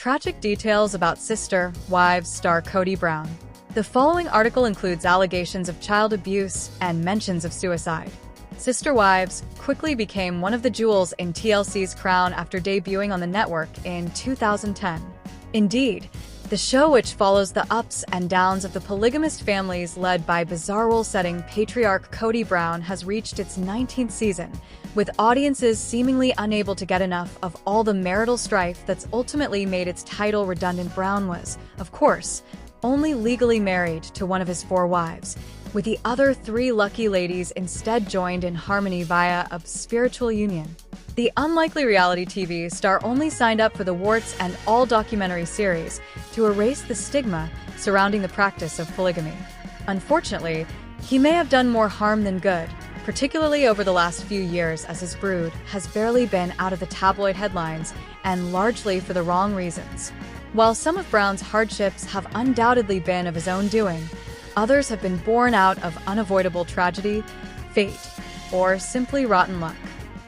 Tragic details about Sister Wives star Kody Brown. The following article includes allegations of child abuse and mentions of suicide. Sister Wives quickly became one of the jewels in TLC's crown after debuting on the network in 2010. Indeed, the show, which follows the ups and downs of the polygamist families led by bizarre rule-setting patriarch Kody Brown, has reached its 19th season, with audiences seemingly unable to get enough of all the marital strife that's ultimately made its title redundant. Brown was, of course, only legally married to one of his 4 wives, with the other 3 lucky ladies instead joined in harmony via a spiritual union. The unlikely reality TV star only signed up for the warts and all documentary series to erase the stigma surrounding the practice of polygamy. Unfortunately, he may have done more harm than good, particularly over the last few years, as his brood has barely been out of the tabloid headlines, and largely for the wrong reasons. While some of Brown's hardships have undoubtedly been of his own doing, others have been born out of unavoidable tragedy, fate, or simply rotten luck.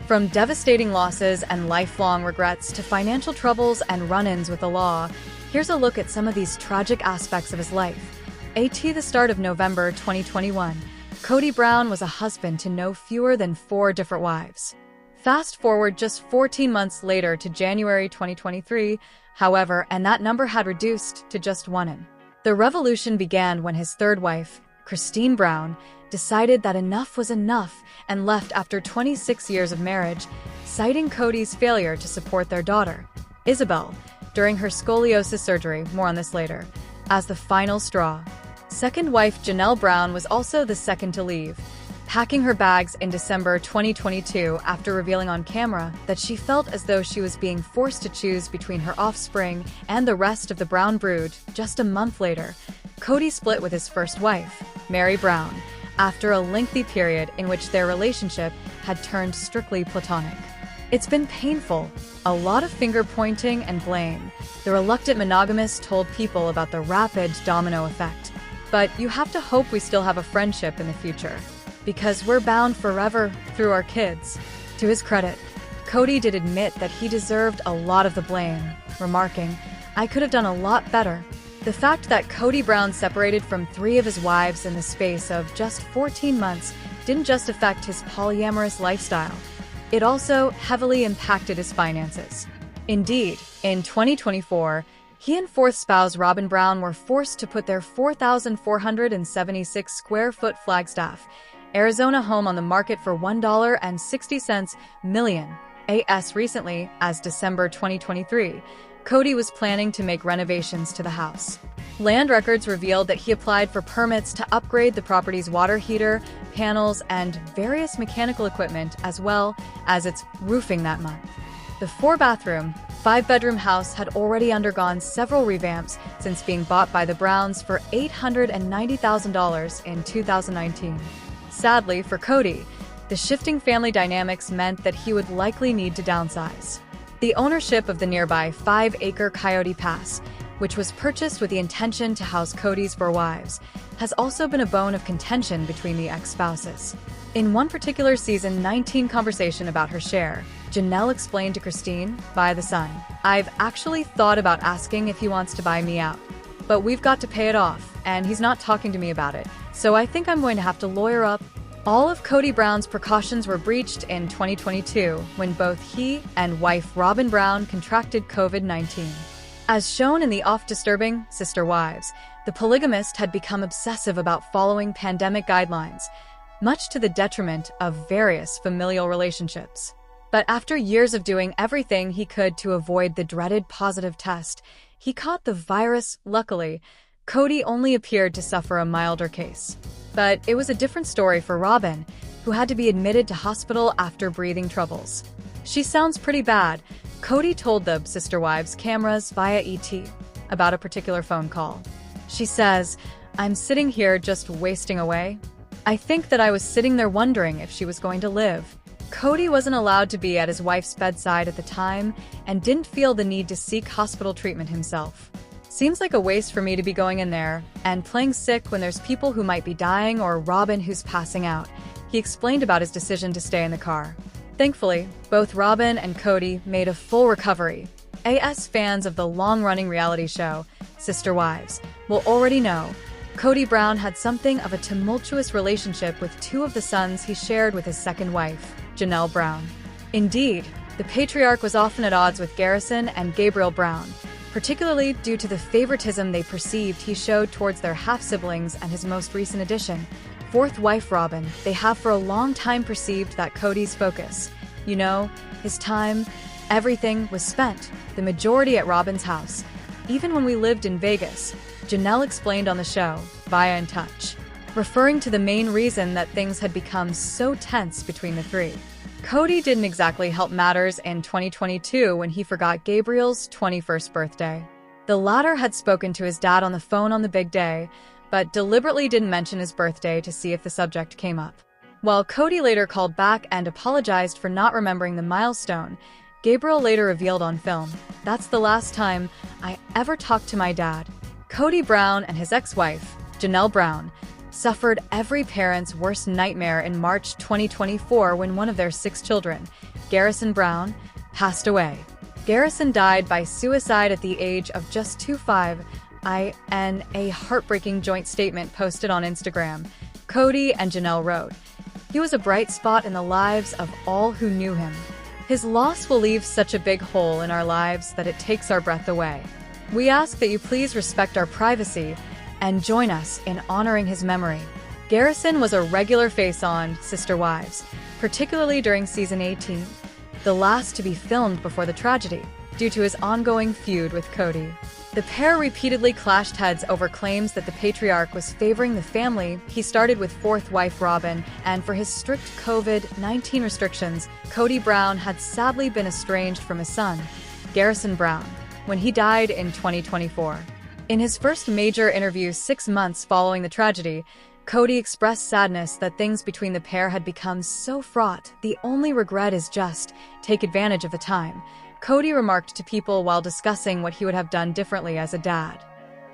From devastating losses and lifelong regrets to financial troubles and run-ins with the law, here's a look at some of these tragic aspects of his life. At the start of November 2021, Kody Brown was a husband to no fewer than 4 different wives. Fast forward just 14 months later to January 2023, however, and that number had reduced to just 1. The revolution began when his 3rd wife, Christine Brown, decided that enough was enough and left after 26 years of marriage, citing Kody's failure to support their daughter, Isabel, during her scoliosis surgery, more on this later, as the final straw. 2nd wife Janelle Brown was also the second to leave, packing her bags in December 2022 after revealing on camera that she felt as though she was being forced to choose between her offspring and the rest of the Brown brood. Just a month later, Kody split with his first wife, Mary Brown, after a lengthy period in which their relationship had turned strictly platonic. It's been painful, a lot of finger-pointing and blame. The reluctant monogamist told People about the rapid domino effect. But you have to hope we still have a friendship in the future, because we're bound forever through our kids. To his credit, Kody did admit that he deserved a lot of the blame, remarking, "I could have done a lot better." The fact that Kody Brown separated from 3 of his wives in the space of just 14 months didn't just affect his polyamorous lifestyle, it also heavily impacted his finances. Indeed, in 2024, he and 4th spouse Robin Brown were forced to put their 4,476 square foot Flagstaff, Arizona home on the market for $1.60 million. As recently as December 2023, Kody was planning to make renovations to the house. Land records revealed that he applied for permits to upgrade the property's water heater, panels, and various mechanical equipment, as well as its roofing that month. The 4-bathroom, 5-bedroom house had already undergone several revamps since being bought by the Browns for $890,000 in 2019. Sadly for Kody, the shifting family dynamics meant that he would likely need to downsize. The ownership of the nearby 5-acre Coyote Pass, which was purchased with the intention to house Kody's 4 wives, has also been a bone of contention between the ex-spouses. In one particular season 19 conversation about her share, Janelle explained to Christine, via The Sun, "I've actually thought about asking if he wants to buy me out, but we've got to pay it off, and he's not talking to me about it, so I think I'm going to have to lawyer up." All of Kody Brown's precautions were breached in 2022 when both he and wife Robin Brown contracted COVID-19. As shown in the oft-disturbing Sister Wives, the polygamist had become obsessive about following pandemic guidelines, much to the detriment of various familial relationships. But after years of doing everything he could to avoid the dreaded positive test, he caught the virus. Luckily, Kody only appeared to suffer a milder case. But it was a different story for Robin, who had to be admitted to hospital after breathing troubles. "She sounds pretty bad," Kody told the Sister Wives cameras via ET about a particular phone call. She says, "I'm sitting here just wasting away. I think that I was sitting there wondering if she was going to live." Kody wasn't allowed to be at his wife's bedside at the time and didn't feel the need to seek hospital treatment himself. "Seems like a waste for me to be going in there and playing sick when there's people who might be dying or Robin who's passing out," he explained about his decision to stay in the car. Thankfully, both Robin and Kody made a full recovery. AS fans of the long-running reality show, Sister Wives, will already know Kody Brown had something of a tumultuous relationship with two of the sons he shared with his second wife, Janelle Brown. Indeed, the patriarch was often at odds with Garrison and Gabriel Brown, particularly due to the favoritism they perceived he showed towards their half-siblings and his most recent addition, fourth wife Robin. They have for a long time perceived that Kody's focus, his time, everything was spent, the majority at Robin's house. Even when we lived in Vegas, Janelle explained on the show, via In Touch, referring to the main reason that things had become so tense between the three. Kody didn't exactly help matters in 2022 when he forgot Gabriel's 21st birthday. The latter had spoken to his dad on the phone on the big day, but deliberately didn't mention his birthday to see if the subject came up. While Kody later called back and apologized for not remembering the milestone, Gabriel later revealed on film, "That's the last time I ever talked to my dad." Kody Brown and his ex-wife, Janelle Brown, suffered every parent's worst nightmare in March 2024 when one of their 6 children, Garrison Brown, passed away. Garrison died by suicide at the age of just 25, in a heartbreaking joint statement posted on Instagram. Kody and Janelle wrote, "He was a bright spot in the lives of all who knew him. His loss will leave such a big hole in our lives that it takes our breath away. We ask that you please respect our privacy and join us in honoring his memory." Garrison was a regular face on Sister Wives, particularly during season 18, the last to be filmed before the tragedy, due to his ongoing feud with Kody. The pair repeatedly clashed heads over claims that the patriarch was favoring the family he started with fourth wife Robin, and for his strict COVID-19 restrictions, Kody Brown had sadly been estranged from his son, Garrison Brown, when he died in 2024. In his first major interview 6 months following the tragedy, Kody expressed sadness that things between the pair had become so fraught. "The only regret is just take advantage of the time," Kody remarked to People while discussing what he would have done differently as a dad.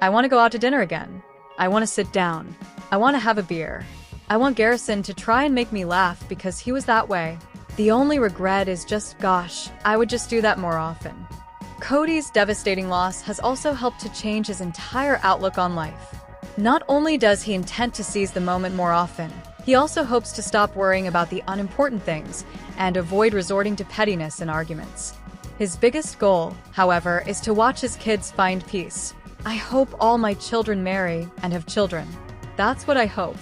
"I want to go out to dinner again. I want to sit down. I want to have a beer. I want Garrison to try and make me laugh because he was that way. The only regret is just, gosh, I would just do that more often." Kody's devastating loss has also helped to change his entire outlook on life. Not only does he intend to seize the moment more often, he also hopes to stop worrying about the unimportant things and avoid resorting to pettiness and arguments. His biggest goal, however, is to watch his kids find peace. "I hope all my children marry and have children. That's what I hope.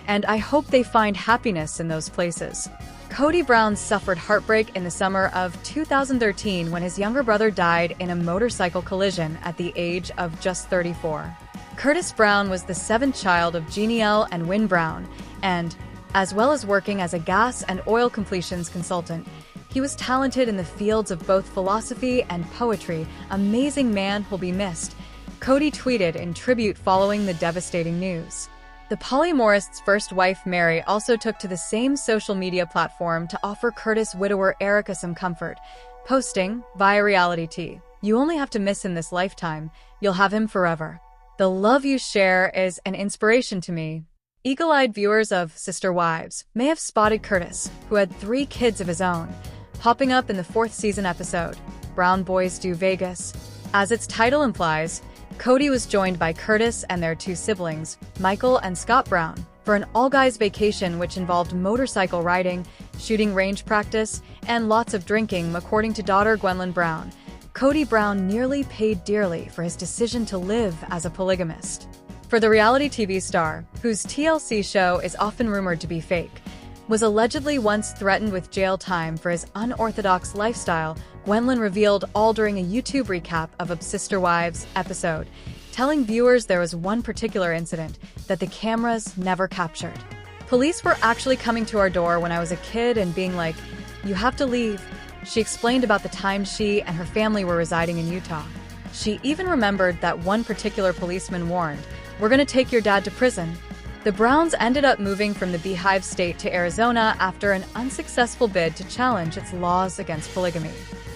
And I hope they find happiness in those places." Kody Brown suffered heartbreak in the summer of 2013 when his younger brother died in a motorcycle collision at the age of just 34. Curtis Brown was the 7th child of Jeannielle and Wynn Brown, and, as well as working as a gas and oil completions consultant, he was talented in the fields of both philosophy and poetry. "Amazing man who'll be missed," Kody tweeted in tribute following the devastating news. The polyamorist's first wife, Mary, also took to the same social media platform to offer Curtis widower Erica some comfort, posting, via Reality T, "You only have to miss him this lifetime. You'll have him forever. The love you share is an inspiration to me." Eagle-eyed viewers of Sister Wives may have spotted Curtis, who had 3 kids of his own, popping up in the 4th season episode, Brown Boys Do Vegas. As its title implies, Kody was joined by Curtis and their 2 siblings, Michael and Scott Brown, for an all-guys vacation which involved motorcycle riding, shooting range practice, and lots of drinking. According to daughter Gwendolyn Brown, Kody Brown nearly paid dearly for his decision to live as a polygamist. For the reality TV star, whose TLC show is often rumored to be fake, was allegedly once threatened with jail time for his unorthodox lifestyle, Gwendolyn revealed all during a YouTube recap of a Sister Wives episode, telling viewers there was one particular incident that the cameras never captured. "Police were actually coming to our door when I was a kid and being like, 'You have to leave.'" She explained about the time she and her family were residing in Utah. She even remembered that one particular policeman warned, "We're going to take your dad to prison." The Browns ended up moving from the Beehive State to Arizona after an unsuccessful bid to challenge its laws against polygamy.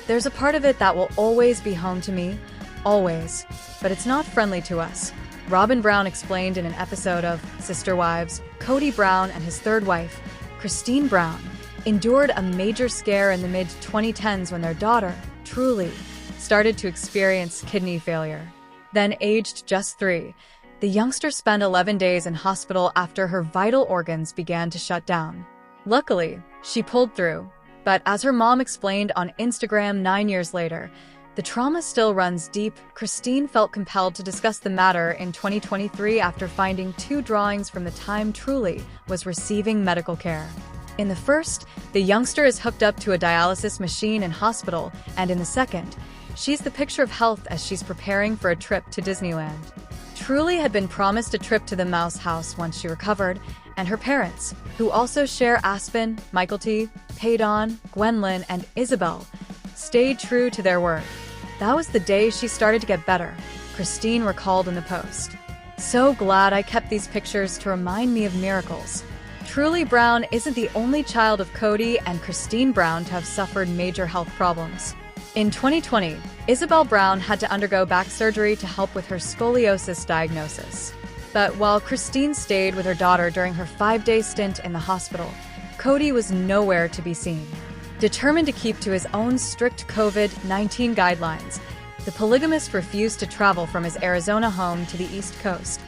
"There's a part of it that will always be home to me, always, but it's not friendly to us," Robin Brown explained in an episode of Sister Wives. Kody Brown and his 3rd wife, Christine Brown, endured a major scare in the mid-2010s when their daughter, Truly, started to experience kidney failure. Then, aged just 3, the youngster spent 11 days in hospital after her vital organs began to shut down. Luckily, she pulled through, but as her mom explained on Instagram 9 years later, the trauma still runs deep. Christine felt compelled to discuss the matter in 2023 after finding 2 drawings from the time Truly was receiving medical care. In the first, the youngster is hooked up to a dialysis machine in hospital, and in the second, she's the picture of health as she's preparing for a trip to Disneyland. Truly had been promised a trip to the Mouse House once she recovered, and her parents, who also share Aspen, Michael T., Paydon, Gwendolyn, and Isabel, stayed true to their word. That was the day she started to get better, Christine recalled in the post. So glad I kept these pictures to remind me of miracles. Truly Brown isn't the only child of Kody and Christine Brown to have suffered major health problems. In 2020, Isabel Brown had to undergo back surgery to help with her scoliosis diagnosis. But while Christine stayed with her daughter during her 5-day stint in the hospital, Kody was nowhere to be seen. Determined to keep to his own strict COVID-19 guidelines, the polygamist refused to travel from his Arizona home to the East Coast,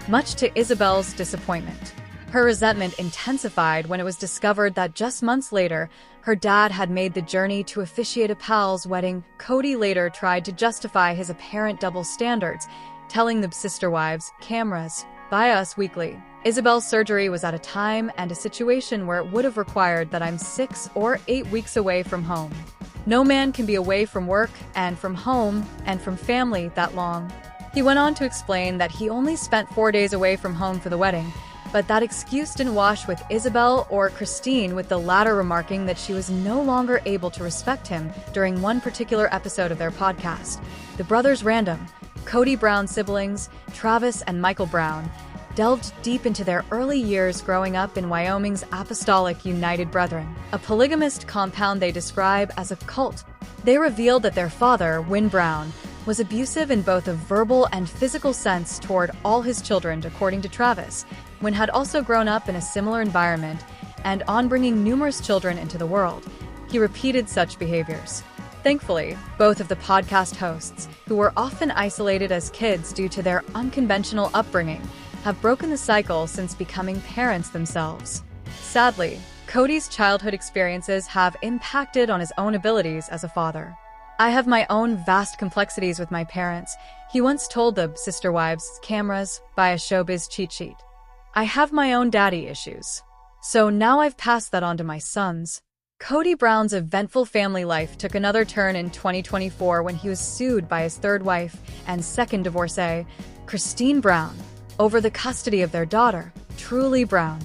much to Isabel's disappointment. Her resentment intensified when it was discovered that just months later, her dad had made the journey to officiate a pal's wedding. Kody later tried to justify his apparent double standards, telling the sister wives, "Cameras by Us Weekly. Isabel's surgery was at a time and a situation where it would have required that I'm 6 or 8 weeks away from home. No man can be away from work and from home and from family that long." He went on to explain that he only spent 4 days away from home for the wedding, but that excuse didn't wash with Isabel or Christine, with the latter remarking that she was no longer able to respect him during one particular episode of their podcast. The brothers Random, Kody Brown siblings, Travis and Michael Brown, delved deep into their early years growing up in Wyoming's Apostolic United Brethren, a polygamist compound they describe as a cult. They revealed that their father, Win Brown, was abusive in both a verbal and physical sense toward all his children. According to Travis, Win had also grown up in a similar environment, and on bringing numerous children into the world, he repeated such behaviors. Thankfully, both of the podcast hosts, who were often isolated as kids due to their unconventional upbringing, have broken the cycle since becoming parents themselves. Sadly, Kody's childhood experiences have impacted on his own abilities as a father. "I have my own vast complexities with my parents," he once told the sister wives, "Cameras by a Showbiz cheat sheet. I have my own daddy issues. So now I've passed that on to my sons." Kody Brown's eventful family life took another turn in 2024 when he was sued by his third wife and second divorcee, Christine Brown, over the custody of their daughter, Truly Brown.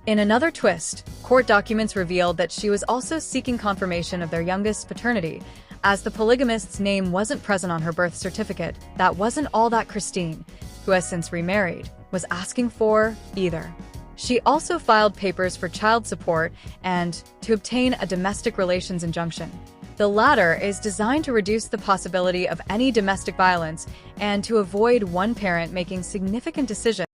In another twist, court documents revealed that she was also seeking confirmation of their youngest's paternity, as the polygamist's name wasn't present on her birth certificate. That wasn't all that Christine, who has since remarried, was asking for either. She also filed papers for child support and to obtain a domestic relations injunction. The latter is designed to reduce the possibility of any domestic violence and to avoid one parent making significant decisions